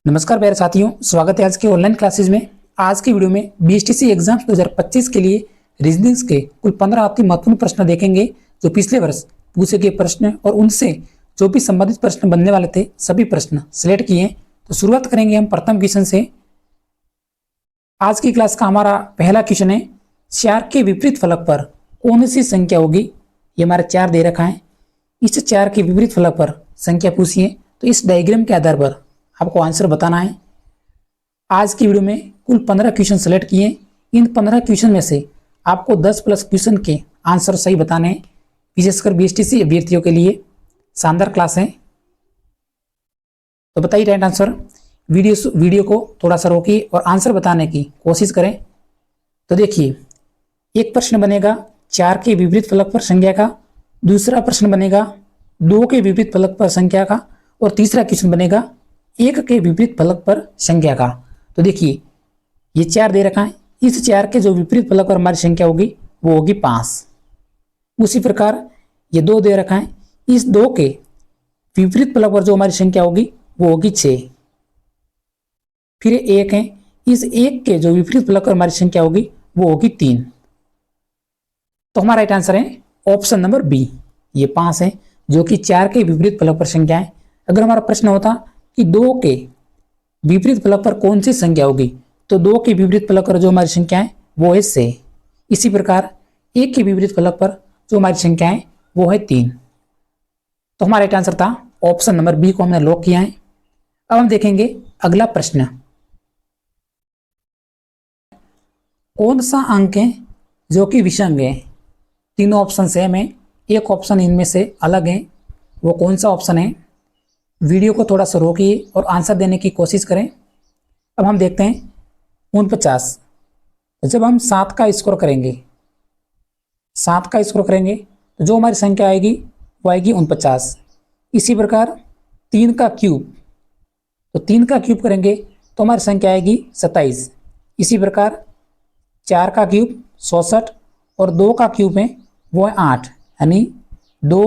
नमस्कार प्यारे साथियों, स्वागत है आज के ऑनलाइन क्लासेज में। आज की वीडियो में बीएसटीसी एग्जाम्स 2025 के लिए रीजनिंग्स के कुल 15 अति महत्वपूर्ण प्रश्न देखेंगे जो पिछले वर्ष पूछे गए प्रश्न और उनसे जो भी संबंधित प्रश्न बनने वाले थे सभी प्रश्न सिलेक्ट किए। तो शुरुआत करेंगे हम प्रथम क्वेश्चन से। आज की क्लास का हमारा पहला क्वेश्चन है, 4 के विपरीत फलक पर कौन सी संख्या होगी। ये हमारा 4 दे रखा है, इस 4 के विपरीत फलक पर संख्या पूछिए। तो इस डायग्राम के आधार पर आपको आंसर बताना है। आज की वीडियो में कुल 15 क्वेश्चन सेलेक्ट किए। इन 15 क्वेश्चन में से आपको 10 प्लस क्वेश्चन के आंसर सही बताने हैं। विशेषकर बीएसटीसी अभ्यर्थियों के लिए शानदार क्लास है। तो बताइए राइट आंसर। वीडियो को थोड़ा सा रोकिए और आंसर बताने की कोशिश करें। तो देखिए, एक प्रश्न बनेगा 4 के विपरीत फलक पर संख्या का, दूसरा प्रश्न बनेगा 2 के विपरीत फलक पर संख्या का, और तीसरा क्वेश्चन बनेगा 1 के विपरीत फलक पर संख्या का। तो देखिए, ये 4 दे रखा है, इस 4 के जो विपरीत फलक पर हमारी संख्या होगी वो होगी 5। उसी प्रकार ये 2 दे रखा है, इस 2 के विपरीत फलक पर जो हमारी संख्या होगी वो होगी 6। फिर 1 है, इस 1 के जो विपरीत फलक पर हमारी संख्या होगी वो होगी 3। तो हमारा राइट आंसर है ऑप्शन नंबर बी, ये 5 है जो कि 4 के विपरीत फलक पर संख्या है। अगर हमारा प्रश्न होता कि 2 के विपरीत फलक पर कौन सी संख्या होगी, तो 2 के विपरीत फलक पर जो हमारी संख्या है वो है 6। इसी प्रकार 1 के विपरीत फलक पर जो हमारी संख्या है वो है 3। तो हमारा राइट आंसर था ऑप्शन नंबर बी को हमने लॉक किया है। अब हम देखेंगे अगला प्रश्न। कौन सा अंक है जो कि विषम है। तीनों ऑप्शन सेम है, एक ऑप्शन इनमें से अलग है। वो कौन सा ऑप्शन है? वीडियो को थोड़ा सा रोकिए और आंसर देने की कोशिश करें। अब हम देखते हैं 49। जब हम 7 का स्कोर करेंगे, 7 का स्कोर करेंगे तो जो हमारी संख्या आएगी वो आएगी 49। इसी प्रकार 3 का क्यूब, तो 3 का क्यूब करेंगे तो हमारी संख्या आएगी 27। इसी प्रकार 4 का क्यूब 64 और 2 का क्यूब है वो है 8, यानी 2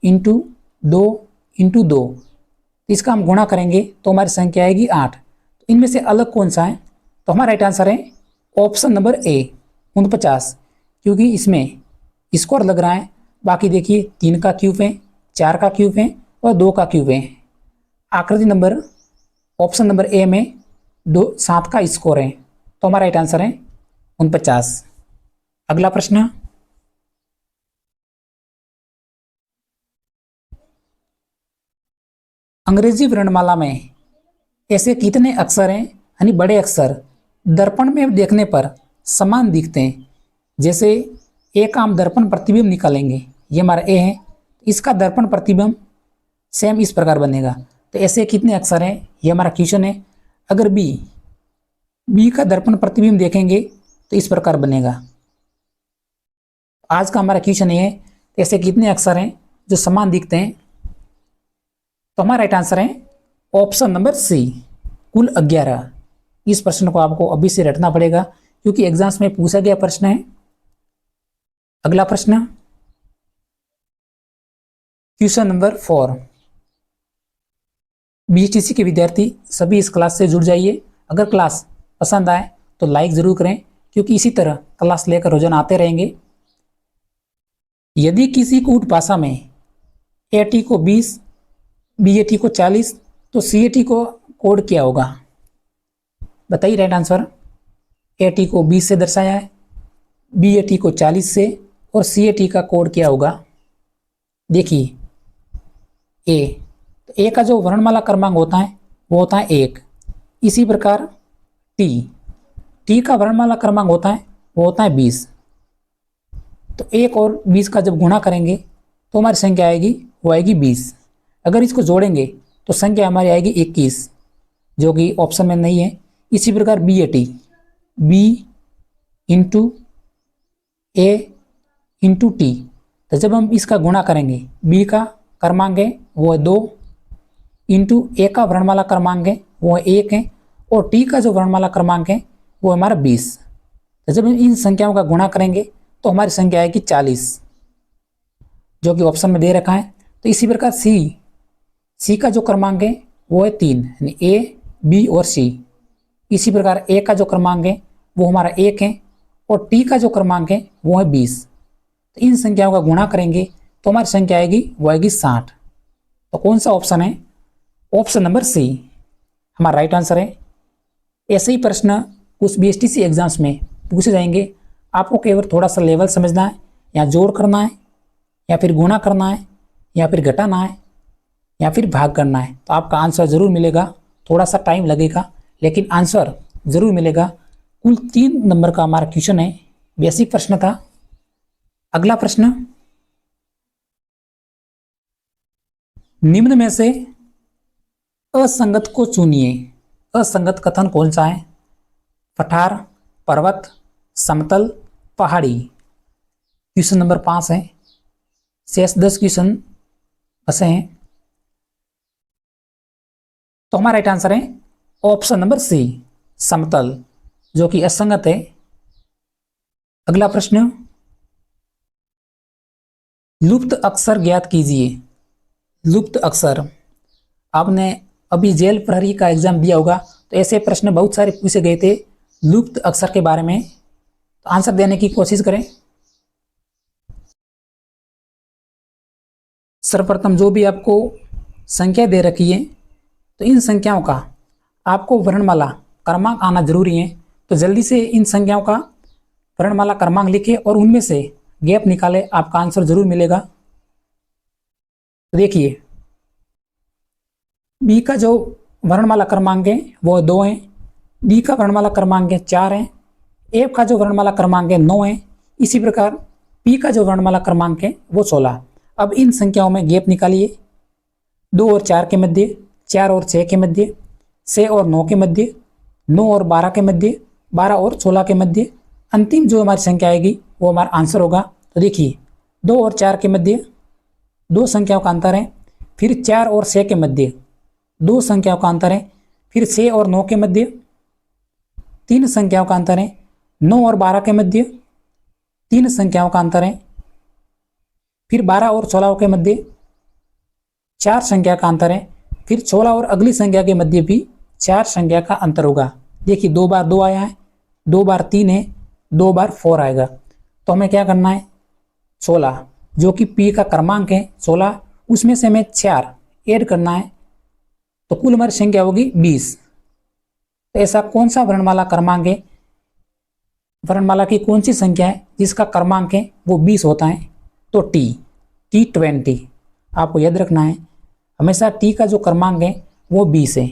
इंटू 2 इंटू 2। इसका हम गुणा करेंगे तो हमारी संख्या आएगी 8। तो इनमें से अलग कौन सा है? तो हमारा राइट आंसर है ऑप्शन नंबर ए 49, क्योंकि इसमें स्क्वायर लग रहा है। बाकी देखिए 3 का क्यूब है, 4 का क्यूब है और 2 का क्यूब है। आकृति नंबर ऑप्शन नंबर ए में 7 का स्कोर है। तो हमारा राइट आंसर है 49। अगला प्रश्न। अंग्रेजी वर्णमाला में ऐसे कितने अक्षर हैं, यानी बड़े अक्षर दर्पण में देखने पर समान दिखते हैं। जैसे एक आम दर्पण प्रतिबिंब निकालेंगे, ये हमारा ए है, इसका दर्पण प्रतिबिंब सेम इस प्रकार बनेगा। तो ऐसे कितने अक्षर हैं, ये हमारा क्वेश्चन है। अगर बी का दर्पण प्रतिबिंब देखेंगे तो इस प्रकार बनेगा। आज का हमारा क्वेश्चन ये है, ऐसे कितने अक्षर हैं जो समान दिखते हैं। तो हमारा राइट आंसर है ऑप्शन नंबर सी, कुल 11। इस प्रश्न को आपको अभी से रटना पड़ेगा क्योंकि एग्जाम्स में पूछा गया प्रश्न है। अगला प्रश्न, क्वेश्चन नंबर 4। बीएसटीसी के विद्यार्थी सभी इस क्लास से जुड़ जाइए। अगर क्लास पसंद आए तो लाइक जरूर करें, क्योंकि इसी तरह क्लास लेकर रोजाना आते रहेंगे। यदि किसी कूट भाषा में एटी को 20, बीएटी को 40, तो सीएटी को कोड क्या होगा? बताइए राइट आंसर। एटी को 20 से दर्शाया है, बीएटी को 40 से, और सीएटी का कोड क्या होगा? देखिए ए, तो ए का जो वर्णमाला क्रमांक होता है वो होता है 1। इसी प्रकार टी का वर्णमाला क्रमांक होता है वो होता है 20। तो 1 और 20 का जब गुणा करेंगे तो हमारी संख्या आएगी वो आएगी 20। अगर इसको जोड़ेंगे तो संख्या हमारी आएगी 21, जो कि ऑप्शन में नहीं है। इसी प्रकार बीएटी, बी इंटू ए इंटू टी, तो जब हम इसका गुणा करेंगे, बी का क्रमांक है वो है 2, इंटू ए का वर्णमाला क्रमांक है वो है 1 है, और टी का जो वर्णमाला क्रमांक है वो हमारा 20। तो जब हम इन संख्याओं का गुणा करेंगे तो हमारी संख्या आएगी 40, जो कि ऑप्शन में दे रखा है। तो इसी प्रकार सी का जो क्रमांक है वो है 3, यानी ए बी और सी। इसी प्रकार ए का जो क्रमांक है वो हमारा 1 है और टी का जो क्रमांक है वो है 20। तो इन संख्याओं का गुणा करेंगे तो हमारी संख्या आएगी वो आएगी 60। तो कौन सा ऑप्शन है? ऑप्शन नंबर सी हमारा राइट आंसर है। ऐसे ही प्रश्न कुछ बीएसटीसी एग्जाम्स में पूछे जाएंगे। आपको केवल थोड़ा सा लेवल समझना है, या जोड़ करना है, या फिर गुणा करना है, या फिर घटाना है, या फिर भाग करना है। तो आपका आंसर जरूर मिलेगा। थोड़ा सा टाइम लगेगा लेकिन आंसर जरूर मिलेगा। कुल 3 नंबर का हमारा क्वेश्चन है, बेसिक प्रश्न था। अगला प्रश्न, निम्न में से असंगत को चुनिए। असंगत कथन कौन सा है? पठार, पर्वत, समतल, पहाड़ी। क्वेश्चन नंबर 5 है। शेष 10 क्वेश्चन बसे हैं। तो हमारा राइट आंसर है ऑप्शन नंबर सी, समतल, जो कि असंगत है। अगला प्रश्न, लुप्त अक्षर ज्ञात कीजिए। लुप्त अक्षर, आपने अभी जेल प्रहरी का एग्जाम दिया होगा तो ऐसे प्रश्न बहुत सारे पूछे गए थे लुप्त अक्षर के बारे में। तो आंसर देने की कोशिश करें। सर्वप्रथम जो भी आपको संख्या दे रखी है तो इन संख्याओं का आपको वर्णमाला क्रमांक आना जरूरी है। तो जल्दी से इन संख्याओं का वर्णमाला क्रमांक लिखे और उनमें से गैप निकाले, आपका आंसर जरूर मिलेगा। तो देखिए, बी का जो वर्णमाला क्रमांक है वो 2 है, डी का वर्णमाला क्रमांक है 4 है, एफ का जो वर्णमाला क्रमांक है 9 है। इसी प्रकार पी का जो वर्णमाला क्रमांक है वो 16। अब इन संख्याओं में गैप निकालिए। 2 और 4 के मध्य, 4 और 6 के मध्य, 6 और 9 के मध्य, 9 और 12 के मध्य, 12 और 16 के मध्य। अंतिम जो हमारी संख्या आएगी वो हमारा आंसर होगा। तो देखिए, 2 और 4 के मध्य 2 संख्याओं का अंतर है, फिर 4 और 6 के मध्य 2 संख्याओं का अंतर है, फिर 6 और 9 के मध्य 3 संख्याओं का अंतर है, 9 और 12 के मध्य 3 संख्याओं का अंतर है, फिर 12 और 16 के मध्य 4 संख्या का अंतर है, फिर 16 और अगली संख्या के मध्य भी 4 संख्या का अंतर होगा। देखिए, 2 बार 2 आया है, 2 बार 3 है, 2 बार 4 आएगा। तो हमें क्या करना है? 16 जो कि पी का क्रमांक है 16, उसमें से हमें 4 ऐड करना है। तो कुल हमारी संख्या होगी 20। तो ऐसा कौन सा वर्णमाला क्रमांक है, वर्णमाला की कौन सी संख्या है जिसका क्रमांक है वो 20 होता है? तो T20। आपको याद रखना है, हमेशा टी का जो क्रमांक है वो 20 है।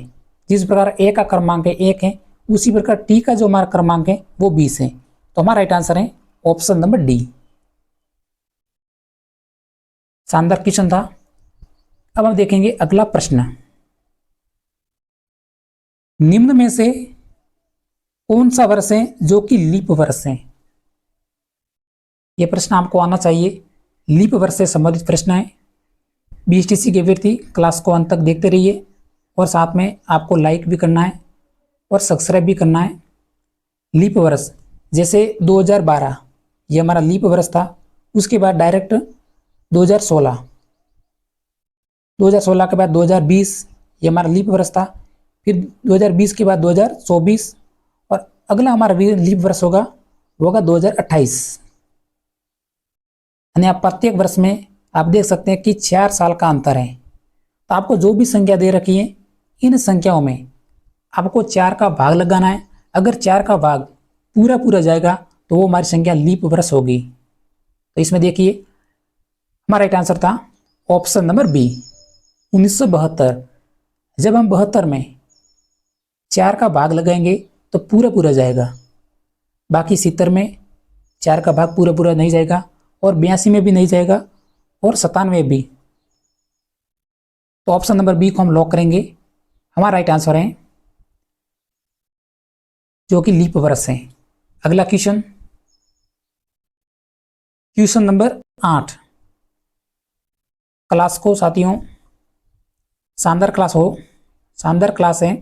जिस प्रकार ए का क्रमांक है 1 है, उसी प्रकार टी का जो हमारा क्रमांक है वो 20 है। तो हमारा राइट आंसर है ऑप्शन नंबर डी। शानदार क्वेश्चन था। अब हम देखेंगे अगला प्रश्न, निम्न में से कौन सा वर्ष है जो कि लीप वर्ष है? यह प्रश्न आपको आना चाहिए। लीप वर्ष से संबंधित प्रश्न है। बीएसटीसी के व्यक्ति क्लास को अंत तक देखते रहिए और साथ में आपको लाइक भी करना है और सब्सक्राइब भी करना है। लीप वर्ष जैसे 2012 ये हमारा लीप वर्ष था, उसके बाद डायरेक्ट 2016, 2016 के बाद 2020 ये हमारा लीप वर्ष था, फिर 2020 के बाद 2024 और अगला हमारा लीप वर्ष होगा वो होगा 2028। यानी आप प्रत्येक वर्ष में आप देख सकते हैं कि 4 साल का अंतर है। तो आपको जो भी संख्या दे रखी है इन संख्याओं में आपको 4 का भाग लगाना है। अगर 4 का भाग पूरा पूरा जाएगा तो वो हमारी संख्या लीप वर्ष होगी। तो इसमें देखिए, हमारा राइट आंसर था ऑप्शन नंबर बी, 1972। जब हम 72 में 4 का भाग लगाएंगे तो पूरा पूरा जाएगा, बाकी 70 में 4 का भाग पूरा पूरा नहीं जाएगा, और 82 में भी नहीं जाएगा, और 97 में भी। तो ऑप्शन नंबर बी को हम लॉक करेंगे। हमारा राइट आंसर है जो कि लीप वर्ष है। अगला क्वेश्चन, क्वेश्चन नंबर 8। क्लास को साथियों शानदार क्लास हो, शानदार क्लास है।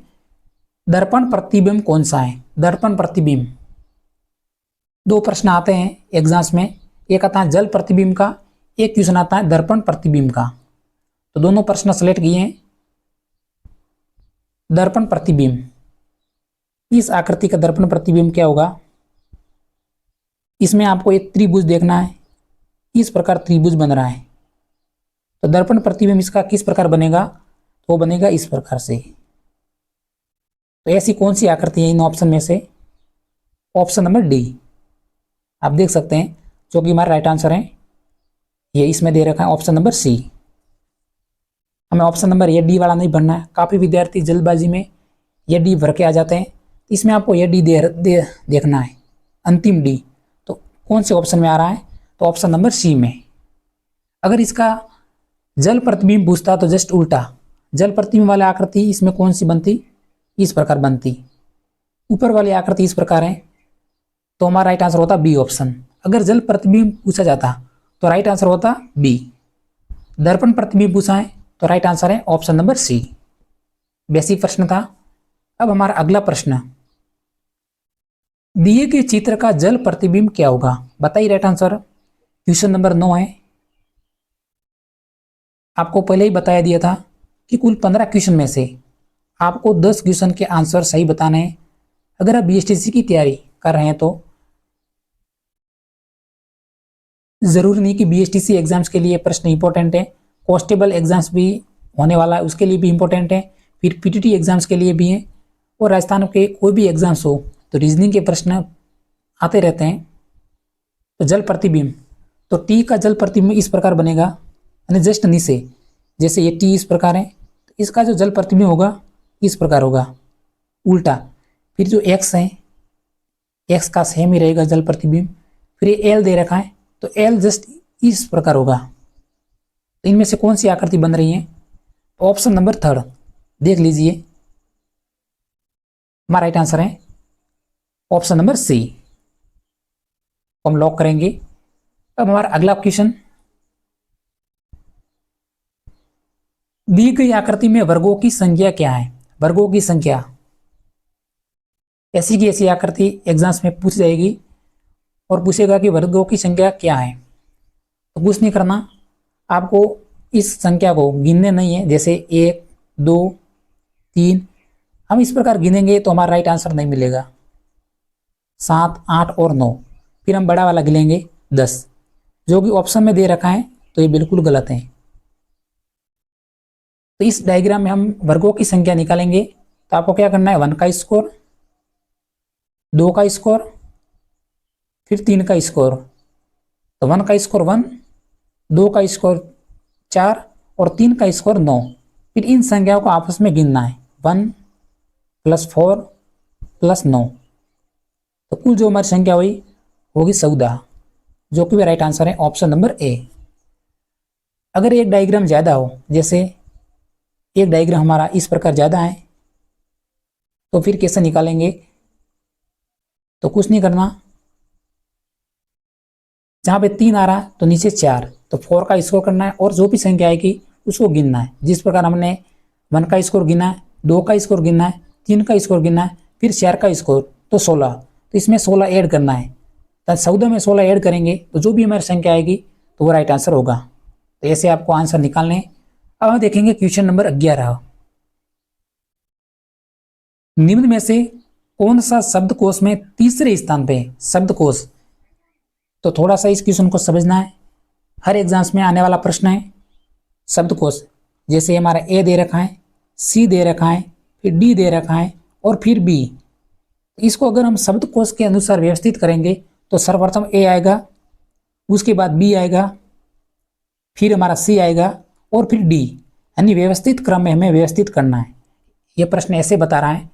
दर्पण प्रतिबिंब कौन सा है? दर्पण प्रतिबिंब 2 प्रश्न आते हैं एग्जाम्स में, एक आता है जल प्रतिबिंब का, एक क्वेश्चन आता है दर्पण प्रतिबिंब का। तो दोनों प्रश्न सेलेक्ट किए हैं। दर्पण प्रतिबिंब, इस आकृति का दर्पण प्रतिबिंब क्या होगा? इसमें आपको एक त्रिभुज देखना है, इस प्रकार त्रिभुज बन रहा है, तो दर्पण प्रतिबिंब इसका किस प्रकार बनेगा? तो वो बनेगा इस प्रकार से। तो ऐसी कौन सी आकृति है इन ऑप्शन में से? ऑप्शन नंबर डी आप देख सकते हैं, जो कि हमारा राइट आंसर है। ये इसमें दे रखा है ऑप्शन नंबर सी। हमें ऑप्शन नंबर ये डी वाला नहीं भरना है। काफ़ी विद्यार्थी जल्दबाजी में ये डी भर के आ जाते हैं, इसमें आपको ये डी देखना है, अंतिम डी। तो कौन से ऑप्शन में आ रहा है? तो ऑप्शन नंबर सी में। अगर इसका जल प्रतिबिंब पूछता तो जस्ट उल्टा, जल प्रतिबिंब वाली आकृति इसमें कौन सी बनती? इस प्रकार बनती। ऊपर वाली आकृति इस प्रकार है, तो हमारा राइट आंसर होता बी ऑप्शन। अगर जल प्रतिबिंब पूछा जाता तो राइट आंसर होता बी। दर्पण प्रतिबिंब पूछा है तो राइट आंसर है ऑप्शन नंबर सी। बेसिक प्रश्न था। अब हमारा अगला प्रश्न, दिए गए चित्र का जल प्रतिबिंब क्या होगा? बताइए राइट आंसर। क्वेश्चन नंबर 9 है। आपको पहले ही बताया दिया था कि कुल 15 क्वेश्चन में से आपको 10 क्वेश्चन के आंसर सही बताने हैं। अगर आप बीएसटीसी की तैयारी कर रहे हैं तो जरूरी नहीं कि बीएसटीसी एग्जाम्स के लिए प्रश्न इंपॉर्टेंट है, कांस्टेबल एग्जाम्स भी होने वाला है उसके लिए भी इंपॉर्टेंट है, फिर पीटीटी एग्जाम्स के लिए भी है, और राजस्थान के कोई भी एग्जाम्स हो तो रीजनिंग के प्रश्न आते रहते हैं। तो जल प्रतिबिंब, तो टी का जल प्रतिबिंब इस प्रकार बनेगा, यानी जस्ट नीचे, जैसे ये टी इस प्रकार है, तो इसका जो जल प्रतिबिंब होगा इस प्रकार होगा, उल्टा। फिर जो एक्स है, एक्स का सेम ही रहेगा जल प्रतिबिंब। फिर ये एल दे रखा है, तो एल जस्ट इस प्रकार होगा। तो इनमें से कौन सी आकृति बन रही है? ऑप्शन नंबर 3 देख लीजिए, हमारा राइट आंसर है ऑप्शन नंबर सी। हम लॉक करेंगे। अब हमारा अगला क्वेश्चन, दी गई आकृति में वर्गों की संख्या क्या है? वर्गों की संख्या, ऐसी की ऐसी आकृति एग्जाम्स में पूछ जाएगी और पूछेगा कि वर्गों की संख्या क्या है। तो कुछ नहीं करना, आपको इस संख्या को गिनने नहीं है, जैसे 1 2 3, हम इस प्रकार गिनेंगे तो हमारा राइट आंसर नहीं मिलेगा। 7 8 और 9, फिर हम बड़ा वाला गिनेंगे 10, जो कि ऑप्शन में दे रखा है, तो ये बिल्कुल गलत है। तो इस डायग्राम में हम वर्गों की संख्या निकालेंगे, तो आपको क्या करना है, 1 का स्कोर, 2 का स्कोर, फिर 3 का स्कोर। तो 1 का स्कोर 1, 2 का स्कोर 4 और 3 का स्कोर 9। फिर इन संख्याओं को आपस में गिनना है, 1 + 4 + 9, तो कुल जो हमारी संख्या हुई होगी 14, जो कि राइट आंसर है ऑप्शन नंबर ए। अगर एक डायग्राम ज़्यादा हो, जैसे एक डायग्राम हमारा इस प्रकार ज़्यादा है, तो फिर कैसे निकालेंगे? तो कुछ नहीं करना, जहाँ पे 3 आ रहा है तो नीचे 4, तो 4 का स्कोर करना है और जो भी संख्या आएगी उसको गिनना है। जिस प्रकार हमने 1 का स्कोर गिना है, 2 का स्कोर गिनना है, 3 का स्कोर गिनना है, फिर 4 का स्कोर, तो 16, तो इसमें 16 ऐड करना है। तो 14 में 16 ऐड करेंगे तो जो भी हमारी संख्या आएगी तो वो राइट आंसर होगा। तो ऐसे आपको आंसर निकालने हैं। अब हम देखेंगे क्वेश्चन नंबर 11, निम्न में से कौन सा शब्दकोश में तीसरे स्थान पे है? शब्दकोश, तो थोड़ा सा इस क्वेश्चन को समझना है, हर एग्जाम्स में आने वाला प्रश्न है। शब्दकोश, जैसे हमारा ए दे रखा है, सी दे रखा है, फिर डी दे रखा है और फिर बी। इसको अगर हम शब्दकोश के अनुसार व्यवस्थित करेंगे तो सर्वप्रथम ए आएगा, उसके बाद बी आएगा, फिर हमारा सी आएगा और फिर डी, यानी व्यवस्थित क्रम में हमें व्यवस्थित करना है। ये प्रश्न ऐसे बता रहा है,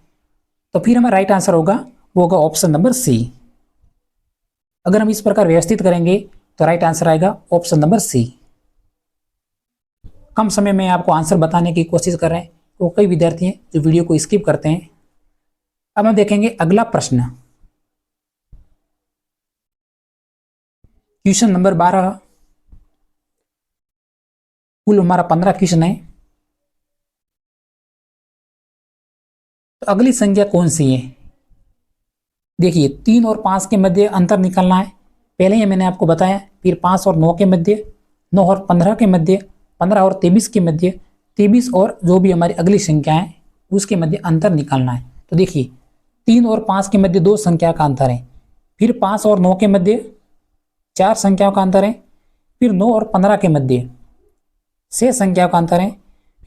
तो फिर हमारा राइट आंसर होगा वो होगा ऑप्शन नंबर सी। अगर हम इस प्रकार व्यवस्थित करेंगे तो राइट आंसर आएगा ऑप्शन नंबर सी। कम समय में आपको आंसर बताने की कोशिश कर रहे हैं, तो कई विद्यार्थी हैं जो वीडियो को स्किप करते हैं। अब हम देखेंगे अगला प्रश्न, क्वेश्चन नंबर 12, कुल हमारा 15 क्वेश्चन है। तो अगली संख्या कौन सी है? देखिए 3 और 5 के मध्य अंतर निकालना है, पहले ही मैंने आपको बताया। फिर 5 और 9 के मध्य, 9 और 15 के मध्य, 15 और 23 के मध्य, 23 और जो भी हमारी अगली संख्या है उसके मध्य अंतर निकालना है। तो देखिए 3 और 5 के मध्य 2 संख्या का अंतर है, फिर 5 और 9 के मध्य 4 संख्याओं का अंतर है, फिर 9 और 15 के मध्य 6 संख्याओं का अंतर है,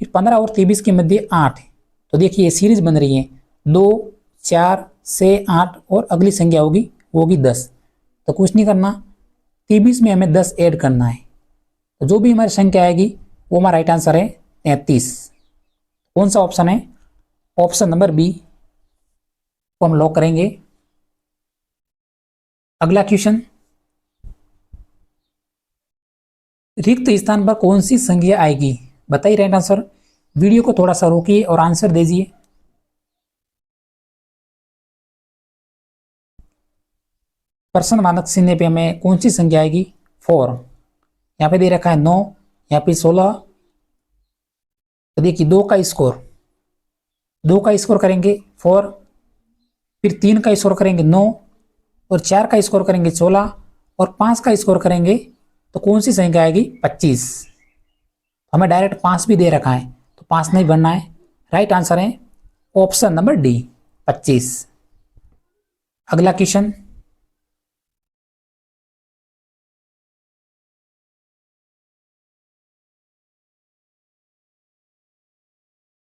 फिर 15 और 23 के मध्य 8 है। तो देखिए ये सीरीज बन रही है 2 4 6 8 और अगली संख्या होगी वो होगी 10। तो कुछ नहीं करना, 23 में हमें 10 ऐड करना है। तो जो भी हमारी संख्या आएगी वो हमारा राइट आंसर है 33। कौन सा ऑप्शन है? ऑप्शन नंबर बी को हम लॉक करेंगे। अगला क्वेश्चन, रिक्त स्थान पर कौन सी संख्या आएगी? बताइए राइट आंसर। वीडियो को थोड़ा सा रोकिए और आंसर दीजिए। प्रश्न मानक चिन्ह पे हमें कौन सी संख्या आएगी? 4। यहाँ पे दे रखा है 9, यहाँ पे 16। तो देखिए 2 का स्कोर करेंगे 4, फिर 3 का स्कोर करेंगे 9, और 4 का स्कोर करेंगे 16, और 5 का स्कोर करेंगे तो कौन सी संख्या आएगी? 25। हमें डायरेक्ट 5 भी दे रखा है तो 5 नहीं बनना है। राइट आंसर है ऑप्शन नंबर डी 25। अगला क्वेश्चन,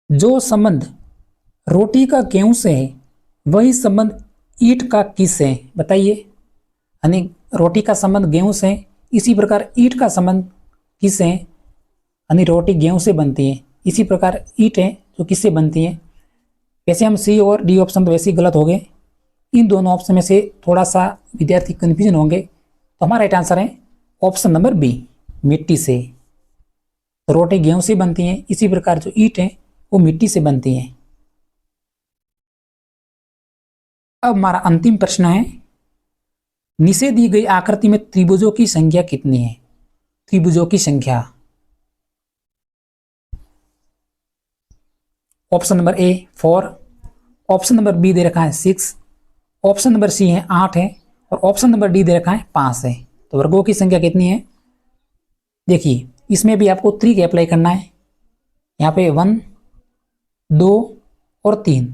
जो संबंध रोटी का गेहूं से है वही संबंध ईंट का किस है? बताइए। यानी रोटी का संबंध गेहूं से है, इसी प्रकार ईंट का संबंध किस है? यानी रोटी गेहूं से बनती है, इसी प्रकार ईंट है जो किससे बनती है? वैसे हम सी और डी ऑप्शन तो वैसे ही गलत हो गए, इन दोनों ऑप्शन में से थोड़ा सा विद्यार्थी कन्फ्यूजन होंगे। तो हमारा राइट आंसर है ऑप्शन नंबर बी, मिट्टी से। रोटी गेहूं से बनती है, इसी प्रकार जो ईंट है वो मिट्टी से बनती है। अब हमारा अंतिम प्रश्न है, नीचे दी गई आकृति में त्रिभुजों की संख्या कितनी है? त्रिभुजों की संख्या, option number A 4, option number B दे रखा है 6, ऑप्शन नंबर सी है 8 है, और ऑप्शन नंबर डी दे रखा है 5 है। तो वर्गों की संख्या कितनी है? देखिए इसमें भी आपको ट्रिक अप्लाई करना है। यहाँ पे 1 2 और 3,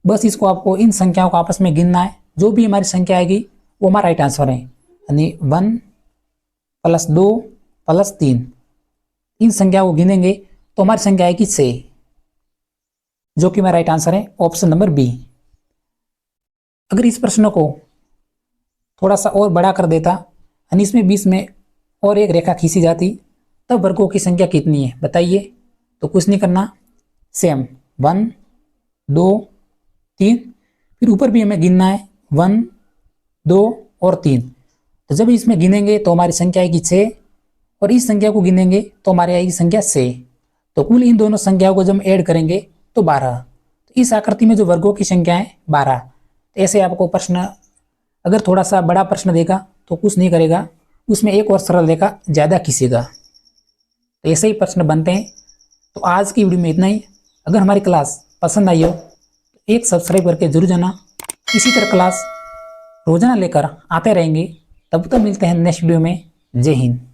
बस इसको आपको इन संख्याओं को आपस में गिनना है। जो भी हमारी संख्या आएगी वो हमारा राइट आंसर है। यानी 1 + 2 + 3, इन संख्याओं को गिनेंगे तो हमारी संख्या आएगी 6, जो कि हमारा राइट आंसर है ऑप्शन नंबर बी। अगर इस प्रश्न को थोड़ा सा और बड़ा कर देता, यानी इसमें बीच में और एक रेखा खींची जाती, तब वर्गों की संख्या कितनी है? बताइए। तो कुछ नहीं करना, सेम 1 2 3, फिर ऊपर भी हमें गिनना है 1 2 और 3। तो जब इसमें गिनेंगे तो हमारी संख्या आएगी 6, और इस संख्या को गिनेंगे तो हमारी आएगी संख्या 6। तो कुल इन दोनों संख्याओं को जब हम ऐड करेंगे तो 12। तो इस आकृति में जो वर्गों की संख्या है 12। तो ऐसे आपको प्रश्न अगर थोड़ा सा बड़ा प्रश्न देगा तो कुछ नहीं करेगा, उसमें एक और सरल रेखा ज़्यादा खींचेगा। तो ऐसे ही प्रश्न बनते हैं। तो आज की वीडियो में इतना ही। अगर हमारी क्लास पसंद आई हो तो एक सब्सक्राइब करके जरूर जाना। इसी तरह क्लास रोजाना लेकर आते रहेंगे। तब तक मिलते हैं नेक्स्ट वीडियो में। जय हिंद।